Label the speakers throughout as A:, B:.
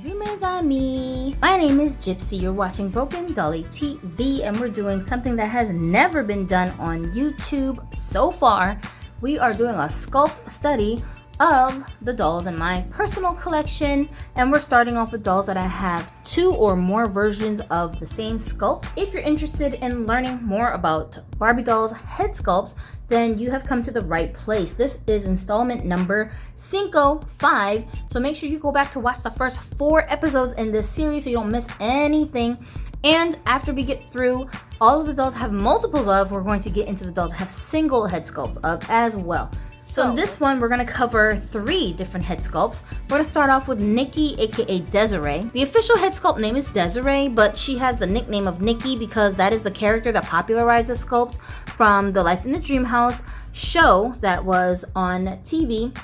A: Bonjour mes amis. My name is Gypsy. You're watching Broken Dolly TV and we're doing something that has never been done on YouTube so far. We are doing a sculpt study of the dolls in my personal collection, and we're starting off with dolls that I have 2 or more versions of the same sculpt. If you're interested in learning more about Barbie dolls head sculpts, then you have come to the right place. This is installment number 5, so make sure you go back to watch the first 4 episodes in this series so you don't miss anything. And after we get through all of the dolls I have multiples of, we're going to get into the dolls I have single head sculpts of as well. So in this one, we're going to cover 3 different head sculpts. We're going to start off with Nikki Aka Desiree. The official head sculpt name is Desiree, but she has the nickname of Nikki because that is the character that popularized the sculpt from the Life in the Dream House show that was on TV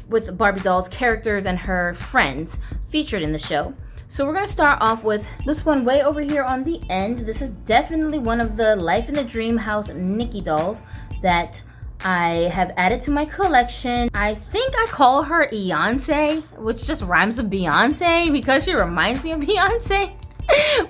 A: with Barbie doll's characters and her friends featured in the show. So we're going to start off with this one way over here on the end. This is definitely one of the Life in the Dream House Nikki dolls that I have added to my collection. I think I call her Beyonce, which just rhymes with Beyonce because she reminds me of Beyonce.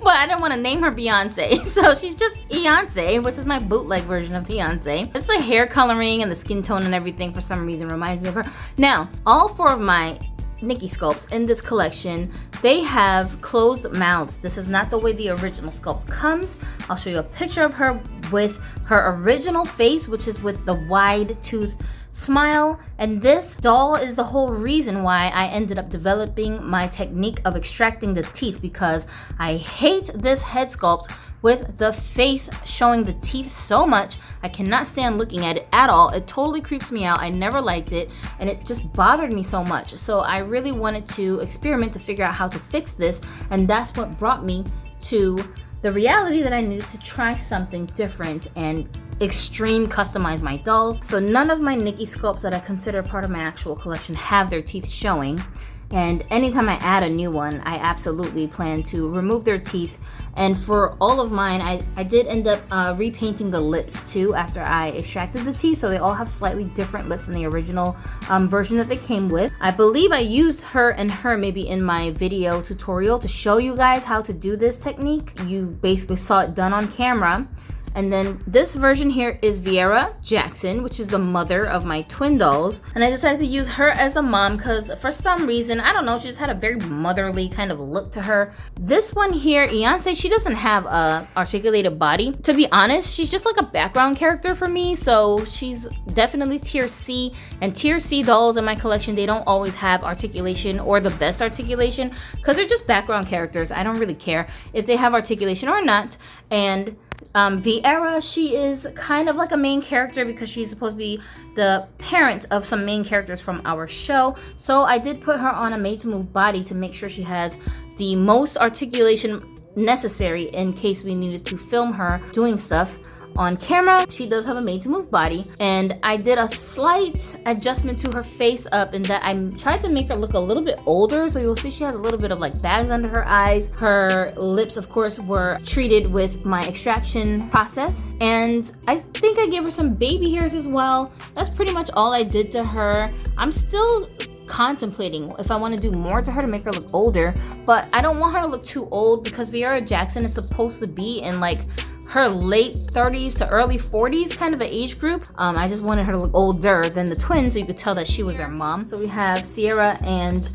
A: But I didn't want to name her Beyonce, so she's just Beyonce, which is my bootleg version of Beyonce. It's the hair coloring and the skin tone and everything for some reason reminds me of her. Now, all 4 of my Nikki sculpts in this collection, they have closed mouths. This is not the way the original sculpt comes. I'll show you a picture of her with her original face, which is with the wide tooth smile. And this doll is the whole reason why I ended up developing my technique of extracting the teeth, because I hate this head sculpt with the face showing the teeth so much. I cannot stand looking at it at all. It totally creeps me out. I never liked it and it just bothered me so much. So I really wanted to experiment to figure out how to fix this, and that's what brought me to the reality that I needed to try something different and extreme customize my dolls. So none of my Nikki sculpts that I consider part of my actual collection have their teeth showing. And anytime I add a new one, I absolutely plan to remove their teeth. And for all of mine, I did end up repainting the lips too after I extracted the teeth, so they all have slightly different lips than the original version that they came with. I believe I used her and her maybe in my video tutorial to show you guys how to do this technique. You basically saw it done on camera. And then this version here is Viera Jackson, which is the mother of my twin dolls. And I decided to use her as the mom because for some reason, I don't know, she just had a very motherly kind of look to her. This one here, Beyonce, she doesn't have a articulated body. To be honest, she's just like a background character for me. So she's definitely tier C. And tier C dolls in my collection, they don't always have articulation or the best articulation because they're just background characters. I don't really care if they have articulation or not. And Viera, she is kind of like a main character because she's supposed to be the parent of some main characters from our show. So I did put her on a made to move body to make sure she has the most articulation necessary in case we needed to film her doing stuff on camera. She does have a made to move body, and I did a slight adjustment to her face up in that I tried to make her look a little bit older. So you'll see she has a little bit of like bags under her eyes. Her lips, of course, were treated with my extraction process, and I think I gave her some baby hairs as well. That's pretty much all I did to her. I'm still contemplating if I want to do more to her to make her look older, but I don't want her to look too old because Viera Jackson is supposed to be in like her late 30s to early 40s kind of an age group. I just wanted her to look older than the twins so you could tell that she was their mom. So we have Sierra and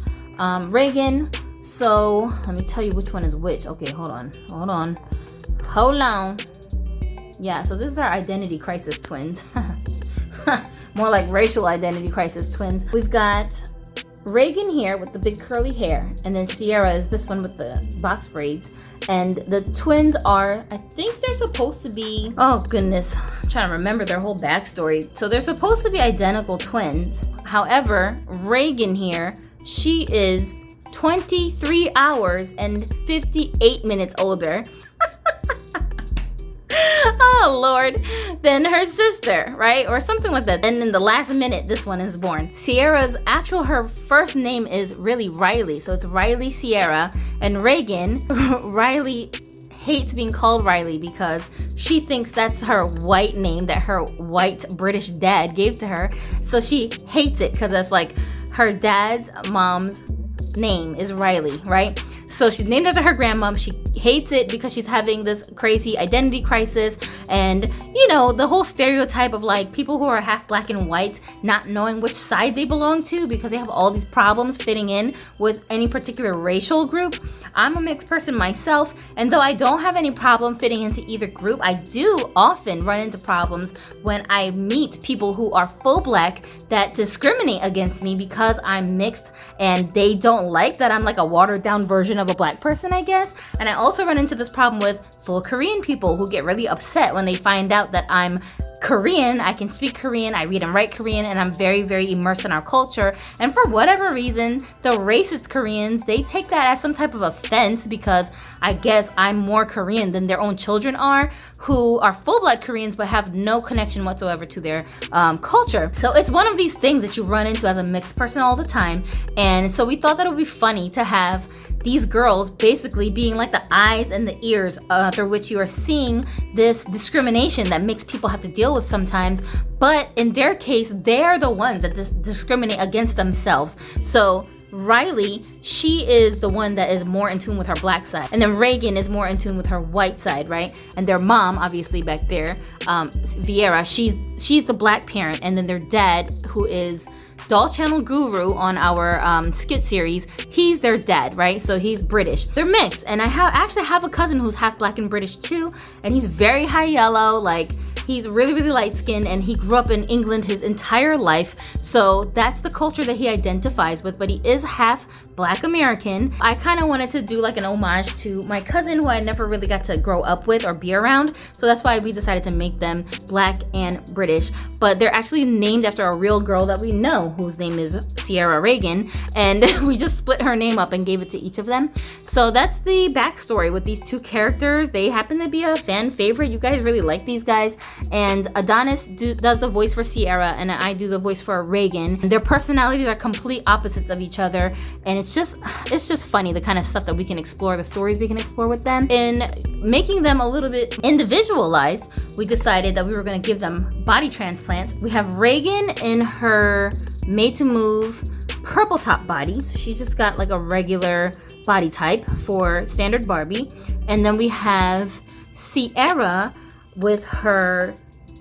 A: Reagan. So let me tell you which one is which. Okay, hold on. Yeah, so this is our identity crisis twins. More like racial identity crisis twins. We've got Reagan here with the big curly hair, and then Sierra is this one with the box braids. And the twins are, I think they're supposed to be, oh goodness, I'm trying to remember their whole backstory. So they're supposed to be identical twins. However, Reagan here, she is 23 hours and 58 minutes older. Oh Lord, than her sister, right? Or something like that. And in the last minute, this one is born. Sierra's her first name is really Riley. So it's Riley Sierra. And Reagan, Riley hates being called Riley because she thinks that's her white name that her white British dad gave to her. So she hates it because that's like her dad's mom's name is Riley, right? So she's named after her grandma. She hates it because she's having this crazy identity crisis, and you know, the whole stereotype of like people who are half black and white not knowing which side they belong to because they have all these problems fitting in with any particular racial group. I'm a mixed person myself, and though I don't have any problem fitting into either group, I do often run into problems when I meet people who are full black that discriminate against me because I'm mixed, and they don't like that I'm like a watered down version of a black person, I guess. And I also run into this problem with full Korean people who get really upset when they find out that I'm Korean. I can speak Korean, I read and write Korean, and I'm very, very immersed in our culture. And for whatever reason, the racist Koreans, they take that as some type of offense because I guess I'm more Korean than their own children are, who are full blood Koreans but have no connection whatsoever to their culture. So it's one of these things that you run into as a mixed person all the time. And so we thought that it would be funny to have these girls basically being like the eyes and the ears through which you are seeing this discrimination that mixed people have to deal with sometimes. But in their case, they're the ones that discriminate against themselves. So Riley, she is the one that is more in tune with her black side. And then Reagan is more in tune with her white side, right? And their mom, obviously back there, Viera, she's the black parent. And then their dad, who is Doll Channel Guru on our skit series, he's their dad, right? So he's British. They're mixed, and I actually have a cousin who's half black and British too, and he's very high yellow, like he's really, really light skinned, and he grew up in England his entire life. So that's the culture that he identifies with, but he is half Black American. I kind of wanted to do like an homage to my cousin who I never really got to grow up with or be around. So that's why we decided to make them Black and British. But they're actually named after a real girl that we know whose name is Sierra Reagan. And we just split her name up and gave it to each of them. So that's the backstory with these two characters. They happen to be a fan favorite. You guys really like these guys. And Adonis does the voice for Sierra, and I do the voice for Reagan. Their personalities are complete opposites of each other, and it's just funny, the kind of stuff that we can explore, the stories we can explore with them. In making them a little bit individualized, we decided that we were going to give them body transplants. We have Reagan in her made to move purple top body, so she just got like a regular body type for standard Barbie. And then we have Sierra with her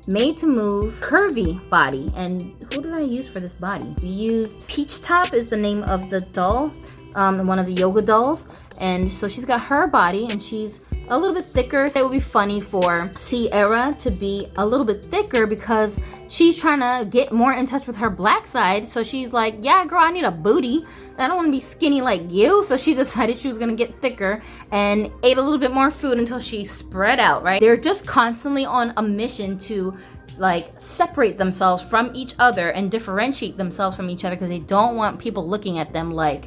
A: made to move curvy body. And who did I use for this body? We used Peach Top is the name of the doll, one of the yoga dolls. And so she's got her body, and she's a little bit thicker. So it would be funny for Sierra to be a little bit thicker because she's trying to get more in touch with her black side. So she's like, yeah, girl, I need a booty. I don't want to be skinny like you. So she decided she was going to get thicker and ate a little bit more food until she spread out, right? They're just constantly on a mission to like separate themselves from each other and differentiate themselves from each other because they don't want people looking at them like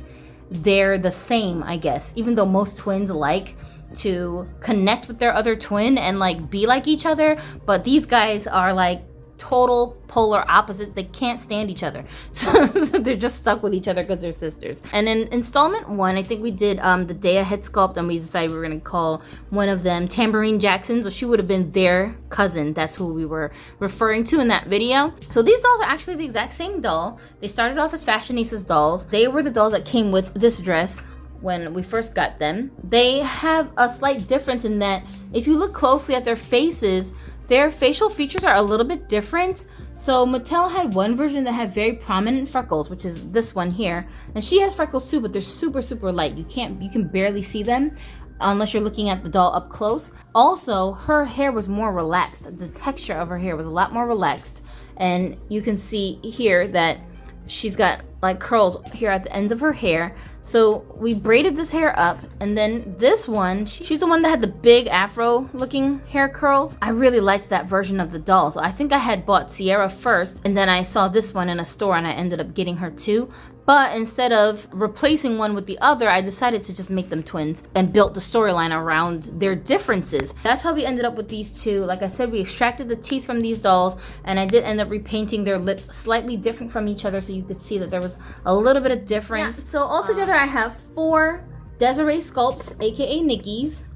A: they're the same, I guess. Even though most twins like to connect with their other twin and like be like each other, but these guys are like total polar opposites. They can't stand each other, so they're just stuck with each other because they're sisters. And in installment 1, I think we did the day ahead sculpt, and we decided we were going to call one of them Tambourine Jackson, so she would have been their cousin. That's who we were referring to in that video. So these dolls are actually the exact same doll. They started off as Fashionistas dolls. They were the dolls that came with this dress when we first got them. They have a slight difference in that if you look closely at their faces, their facial features are a little bit different. So Mattel had one version that had very prominent freckles, which is this one here. And she has freckles too, but they're super, super light. You can barely see them unless you're looking at the doll up close. Also, her hair was more relaxed. The texture of her hair was a lot more relaxed. And you can see here that she's got like curls here at the end of her hair. So we braided this hair up, and then this one, she's the one that had the big afro looking hair curls. I really liked that version of the doll. So I think I had bought Sierra first, and then I saw this one in a store and I ended up getting her too. But instead of replacing one with the other, I decided to just make them twins and built the storyline around their differences. That's how we ended up with these two. Like I said, we extracted the teeth from these dolls, and I did end up repainting their lips slightly different from each other so you could see that there was a little bit of difference. Yeah. So altogether, I have 4 Desiree sculpts, aka Nikki's.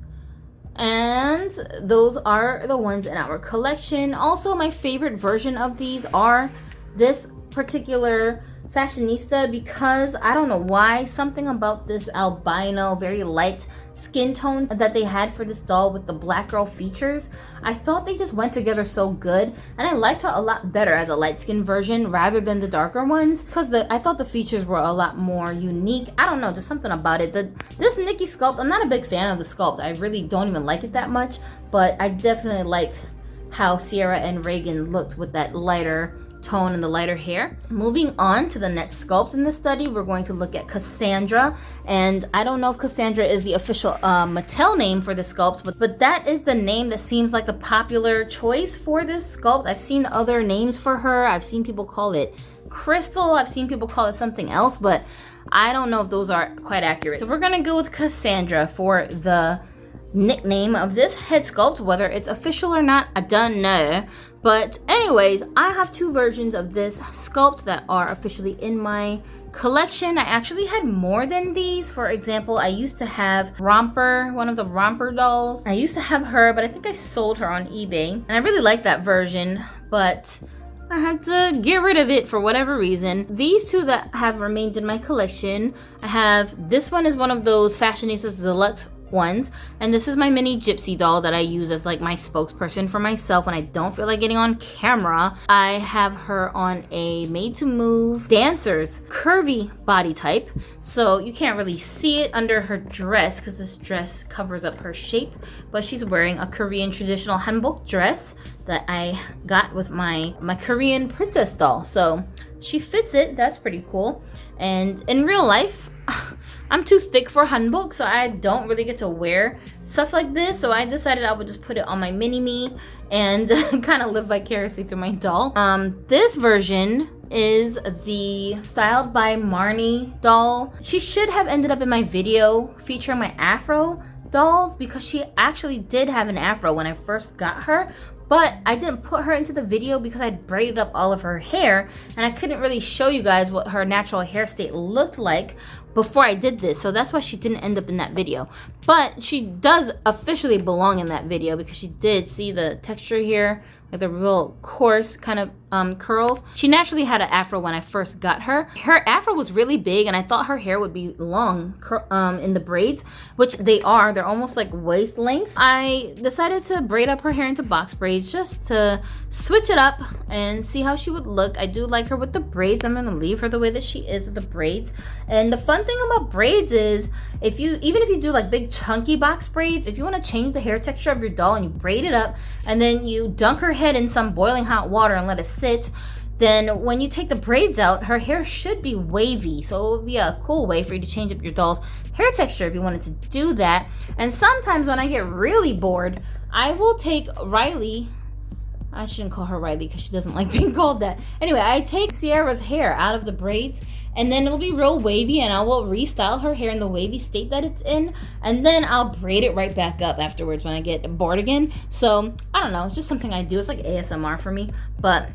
A: And those are the ones in our collection. Also, my favorite version of these are this particular fashionista because I don't know why, something about this albino, very light skin tone that they had for this doll with the black girl features, I thought they just went together so good, and I liked her a lot better as a light skin version rather than the darker ones because I thought the features were a lot more unique. I don't know, just something about it. This Nikki sculpt, I'm not a big fan of the sculpt. I really don't even like it that much, but I definitely like how Sierra and Reagan looked with that lighter tone and the lighter hair. Moving on to the next sculpt in this study, we're going to look at Kassandra, and I don't know if Kassandra is the official Mattel name for this sculpt, but that is the name that seems like a popular choice for this sculpt. I've seen other names for her. I've seen people call it Crystal. I've seen people call it something else, but I don't know if those are quite accurate. So we're gonna go with Kassandra for the nickname of this head sculpt. Whether it's official or not, I don't know. But anyways, I have two versions of this sculpt that are officially in my collection. I actually had more than these. For example, I used to have Romper, one of the Romper dolls. I used to have her, but I think I sold her on eBay. And I really like that version, but I had to get rid of it for whatever reason. These two that have remained in my collection, I have, this one is one of those Fashionistas Deluxe ones, and this is my mini Gypsy doll that I use as like my spokesperson for myself when I don't feel like getting on camera. I have her on a made to move dancer's curvy body type, so you can't really see it under her dress because this dress covers up her shape, but she's wearing a Korean traditional hanbok dress that I got with my Korean princess doll, so she fits it. That's pretty cool. And in real life, I'm too thick for hanbok, so I don't really get to wear stuff like this. So I decided I would just put it on my mini-me and kind of live vicariously through my doll. This version is the Styled by Marnie doll. She should have ended up in my video featuring my Afro dolls because she actually did have an Afro when I first got her. But I didn't put her into the video because I braided up all of her hair and I couldn't really show you guys what her natural hair state looked like before I did this. So that's why she didn't end up in that video. But she does officially belong in that video because she did see the texture here, like the real coarse kind of curls. She naturally had an afro when I first got her. Her afro was really big and I thought her hair would be long in the braids, which they are. They're almost like waist length. I decided to braid up her hair into box braids just to switch it up and see how she would look. I do like her with the braids. I'm gonna leave her the way that she is with the braids. And the fun thing about braids is even if you do like big chunky box braids, if you want to change the hair texture of your doll and you braid it up and then you dunk her head in some boiling hot water and let it sit, then when you take the braids out, her hair should be wavy. So it would be a cool way for you to change up your doll's hair texture if you wanted to do that. And sometimes when I get really bored, I will take Riley. I shouldn't call her Riley because she doesn't like being called that. Anyway, I take Sierra's hair out of the braids and then it'll be real wavy and I will restyle her hair in the wavy state that it's in and then I'll braid it right back up afterwards when I get bored again. So I don't know, it's just something I do. It's like ASMR for me, but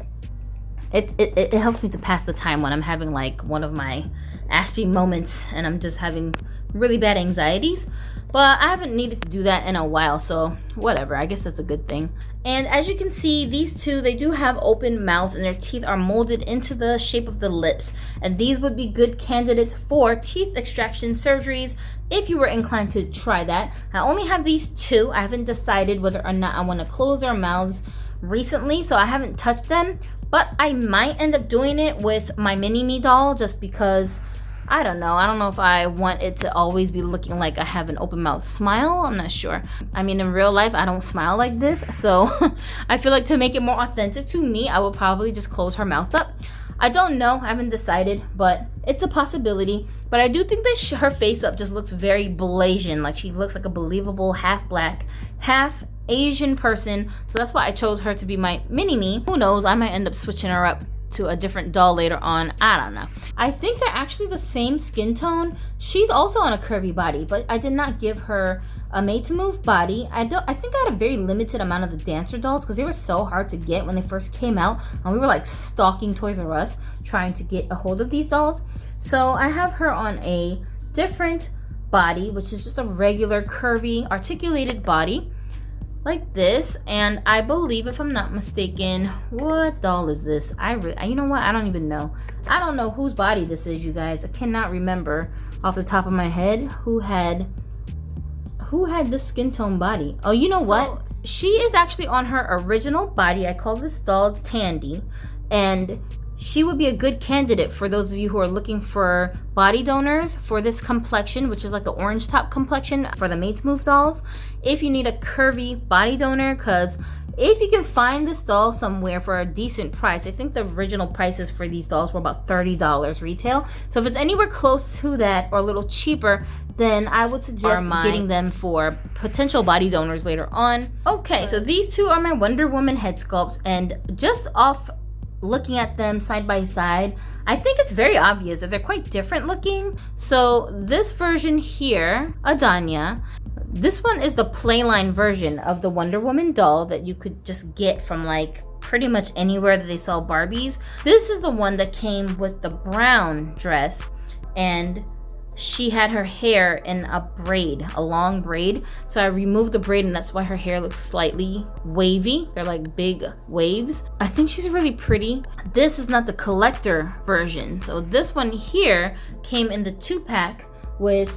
A: it helps me to pass the time when I'm having like one of my aspy moments and I'm just having really bad anxieties. But I haven't needed to do that in a while, so whatever, I guess that's a good thing. And as you can see, these two, they do have open mouth and their teeth are molded into the shape of the lips. And these would be good candidates for teeth extraction surgeries if you were inclined to try that. I only have these two. I haven't decided whether or not I want to close their mouths recently, so I haven't touched them. But I might end up doing it with my mini-me doll just because I don't know if I want it to always be looking like I have an open mouth smile. I'm not sure. I mean, in real life, I don't smile like this. So I feel like to make it more authentic to me, I will probably just close her mouth up. I don't know. I haven't decided, but it's a possibility. But I do think that her face up just looks very Blasian. Like she looks like a believable half black, half Asian person. So that's why I chose her to be my mini-me. Who knows? I might end up switching her up to a different doll later on. I don't know. I think they're actually the same skin tone. She's also on a curvy body, but I did not give her a made to move body. I think I had a very limited amount of the dancer dolls because they were so hard to get when they first came out and we were like stalking Toys R Us trying to get a hold of these dolls. So I have her on a different body, which is just a regular curvy articulated body. like this. And I believe, if I'm not mistaken, what doll is this? You know what? I don't even know. I don't know whose body this is, you guys. I cannot remember off the top of my head who had the skin tone body. Oh, you know what? She is actually on her original body. I call this doll Tandy, and she would be a good candidate for those of you who are looking for body donors for this complexion, which is like the orange top complexion for the Made to Move dolls. If you need a curvy body donor, because if you can find this doll somewhere for a decent price, I think the original prices for these dolls were about $30 retail. So if it's anywhere close to that or a little cheaper, then I would suggest getting them for potential body donors later on. Okay, so these two are my Wonder Woman head sculpts, and just off looking at them side by side, I think it's very obvious that they're quite different looking. So this version here, Adonis, this one is the playline version of the Wonder Woman doll that you could just get from like pretty much anywhere that they sell Barbies. This is the one that came with the brown dress, and she had her hair in a braid, a long braid. So I removed the braid, and that's why her hair looks slightly wavy. They're like big waves. I think she's really pretty. This is not the collector version. So this one here came in the 2-pack with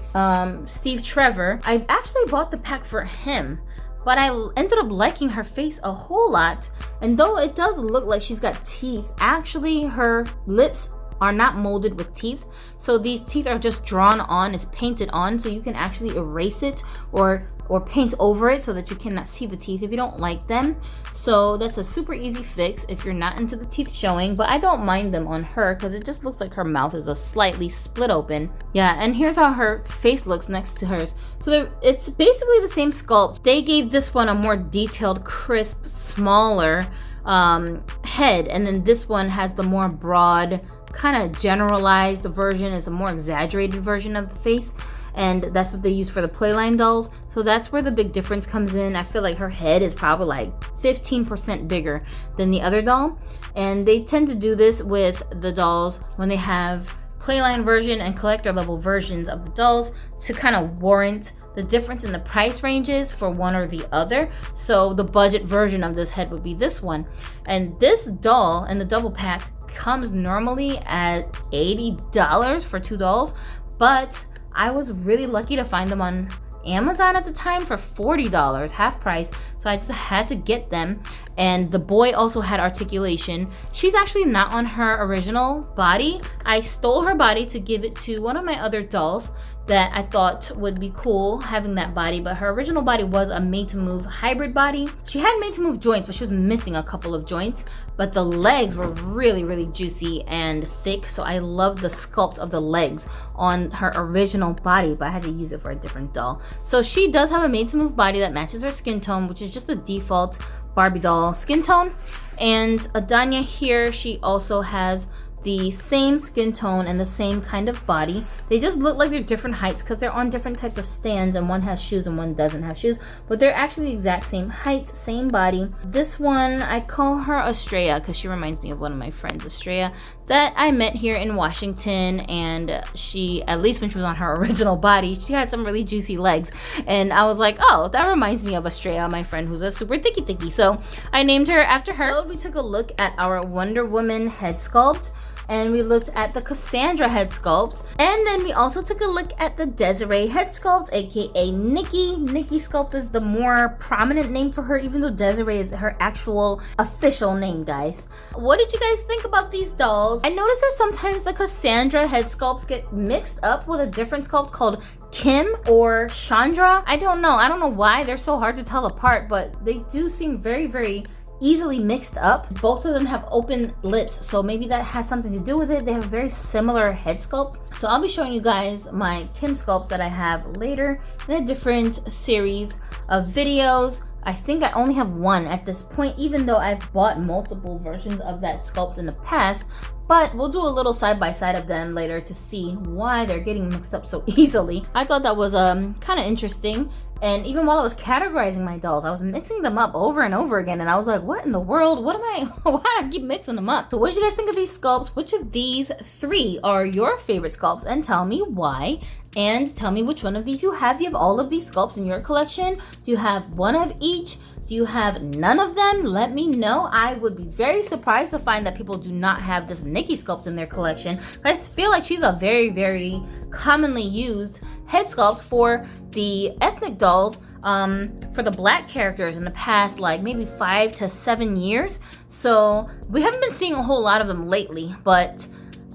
A: Steve Trevor. I actually bought the pack for him, but I ended up liking her face a whole lot. And though it does look like she's got teeth, actually her lips are not molded with teeth. So these teeth are just drawn on, it's painted on, so you can actually erase it or paint over it so that you cannot see the teeth if you don't like them. So that's a super easy fix if you're not into the teeth showing, but I don't mind them on her because it just looks like her mouth is a slightly split open. Yeah, and here's how her face looks next to hers. So it's basically the same sculpt. They gave this one a more detailed, crisp, smaller head, and then this one has the more broad, kind of generalized version, is a more exaggerated version of the face, and that's what they use for the playline dolls. So that's where the big difference comes in. I feel like her head is probably like 15% bigger than the other doll, and they tend to do this with the dolls when they have playline version and collector level versions of the dolls to kind of warrant the difference in the price ranges for one or the other. So the budget version of this head would be this one, and this doll in the double pack comes normally at $80 for 2 dolls, but I was really lucky to find them on Amazon at the time for $40, half price. So I just had to get them. And the boy also had articulation. She's actually not on her original body. I stole her body to give it to one of my other dolls that I thought would be cool having that body, but her original body was a Made to Move hybrid body. She had Made to Move joints, but she was missing a couple of joints, but the legs were really, really juicy and thick, so I love the sculpt of the legs on her original body, but I had to use it for a different doll. So she does have a Made to Move body that matches her skin tone, which is just the default Barbie doll skin tone. And Adonis here, she also has the same skin tone and the same kind of body. They just look like they're different heights because they're on different types of stands, and one has shoes and one doesn't have shoes, but they're actually the exact same height, same body. This one, I call her Estrella because she reminds me of one of my friends, Estrella, that I met here in Washington, and she, at least when she was on her original body, she had some really juicy legs, and I was like, oh, that reminds me of Estrella, my friend who's a super thicky, so I named her after her. So we took a look at our Wonder Woman head sculpt, and we looked at the Kassandra head sculpt, and then we also took a look at the Desiree head sculpt, aka Nikki. Nikki sculpt is the more prominent name for her, even though Desiree is her actual official name, guys. What did you guys think about these dolls? I noticed that sometimes the Kassandra head sculpts get mixed up with a different sculpt called Kim or Chandra. I don't know why they're so hard to tell apart, but they do seem very, very easily mixed up. Both of them have open lips, so maybe that has something to do with it. They have a very similar head sculpt. So I'll be showing you guys my Kim sculpts that I have later in a different series of videos. I think I only have one at this point, even though I've bought multiple versions of that sculpt in the past. But we'll do a little side-by-side of them later to see why they're getting mixed up so easily. I thought that was kind of interesting. And even while I was categorizing my dolls, I was mixing them up over and over again. And I was like, what in the world? Why do I keep mixing them up? So what did you guys think of these sculpts? Which of these 3 are your favorite sculpts? And tell me why. And tell me which one of these you have. Do you have all of these sculpts in your collection? Do you have one of each? Do you have none of them? Let me know. I would be very surprised to find that people do not have this Nikki sculpt in their collection. I feel like she's a very, very commonly used head sculpt for the ethnic dolls, for the black characters in the past, like maybe 5 to 7 years. So we haven't been seeing a whole lot of them lately, but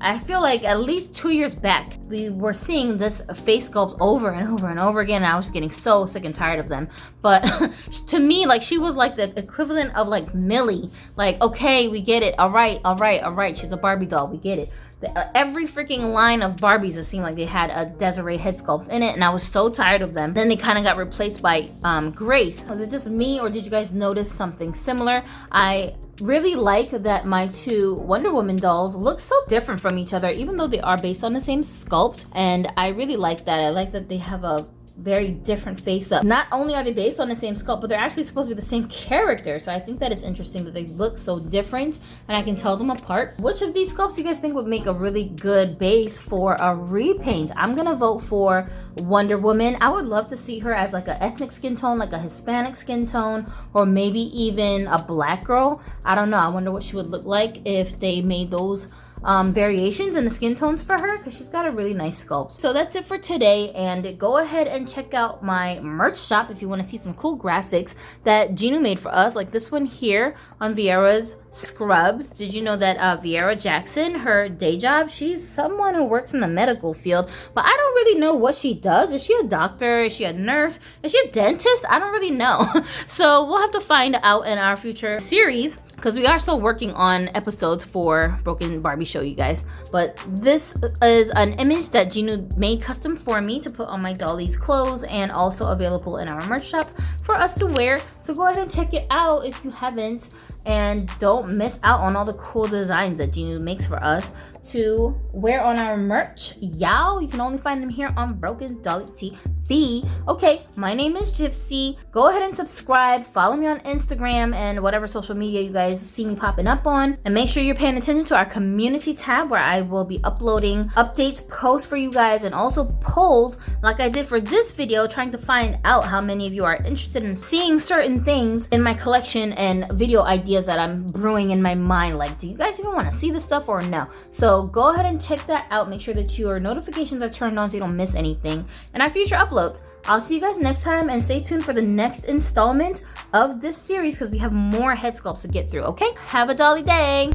A: I feel like at least 2 years back, we were seeing this face sculpt over and over and over again. And I was getting so sick and tired of them. But to me, like, she was like the equivalent of like Millie. Like, okay, we get it. All right. She's a Barbie doll. We get it. Every freaking line of Barbies, it seemed like they had a Desiree head sculpt in it, and I was so tired of them. Then they kind of got replaced by Grace. Was it just me, or did you guys notice something similar? I really like that my 2 Wonder Woman dolls look so different from each other, even though they are based on the same sculpt, and I really like that. I like that they have a very different face up. Not only are they based on the same sculpt, but they're actually supposed to be the same character. So I think that is interesting that they look so different and I can tell them apart. Which of these sculpts you guys think would make a really good base for a repaint? I'm gonna vote for Wonder Woman. I would love to see her as like an ethnic skin tone, like a Hispanic skin tone, or maybe even a black girl. I don't know. I wonder what she would look like if they made those variations in the skin tones for her, because she's got a really nice sculpt. So that's it for today, and go ahead and check out my merch shop if you want to see some cool graphics that Ginu made for us, like this one here on Viera's Scrubs. Did you know that Viera Jackson, her day job, she's someone who works in the medical field, but I don't really know what she does. Is she a doctor? Is she a nurse? Is she a dentist? I don't really know. So we'll have to find out in our future series, because we are still working on episodes for Broken Barbie Show, you guys. But this is an image that Ginu made custom for me to put on my Dolly's clothes, and also available in our merch shop for us to wear. So go ahead and check it out if you haven't, and don't miss out on all the cool designs that Ginu makes for us to wear on our merch. Y'all, you can only find them here on Broken Dolly TV. Okay, my name is Gypsy. Go ahead and subscribe, follow me on Instagram and whatever social media you guys see me popping up on, and make sure you're paying attention to our community tab, where I will be uploading updates, posts for you guys, and also polls like I did for this video, trying to find out how many of you are interested in seeing certain things in my collection and video ideas that I'm brewing in my mind. Like, do you guys even want to see this stuff or no? So go ahead and check that out. Make sure that your notifications are turned on so you don't miss anything in our future uploads. I'll see you guys next time, and stay tuned for the next installment of this series, because we have more head sculpts to get through. Okay, have a Dolly day.